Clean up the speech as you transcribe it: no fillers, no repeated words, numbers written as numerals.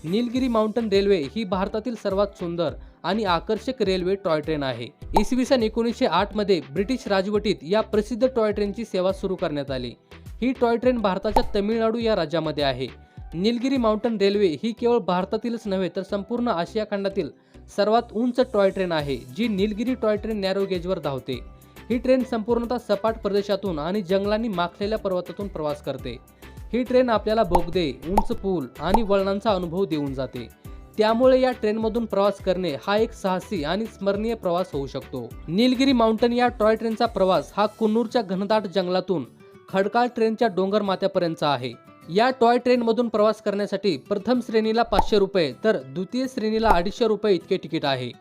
Nilgiri mountain railway ही भारतातील सर्वात सुंदर आणि आकर्षक रेल्वे टॉय ट्रेन आहे। इसवी सन 1908 मध्ये ब्रिटिश राजवटीत या प्रसिद्ध टॉय ट्रेनची सेवा सुरू करण्यात आली। ही टॉय ट्रेन भारताच्या तमिळनाडू या राज्यामध्ये आहे। नीलगिरी माउंटन रेल्वे ही केवळ भारतातीलच नव्हे तर संपूर्ण आशिया खंडातील सर्वात उंच टॉय ट्रेन आहे, जी नीलगिरी टॉय ट्रेन नॅरो गेजवर धावते। ही ट्रेन संपूर्णतः सपाट प्रदेशातून आणि जंगलांनी माखलेल्या पर्वतातून प्रवास करते। ही ट्रेन आपल्याला बोगदे, उंच पूल आणि वळणांचा अनुभव देऊन जाते। त्यामुळे या ट्रेनमधून प्रवास करणे हा एक साहसी आणि स्मरणीय प्रवास होऊ शकतो। नीलगिरी माउंटन या टॉय ट्रेनचा प्रवास हा कुन्नूरच्या घनदाट जंगलातून खडकाळ ट्रेनच्या डोंगर माथ्यापर्यंतचा आहे। या टॉय ट्रेनमधून प्रवास करण्यासाठी प्रथम श्रेणीला 500 रुपये तर द्वितीय श्रेणीला 250 रुपये इतके तिकीट आहे।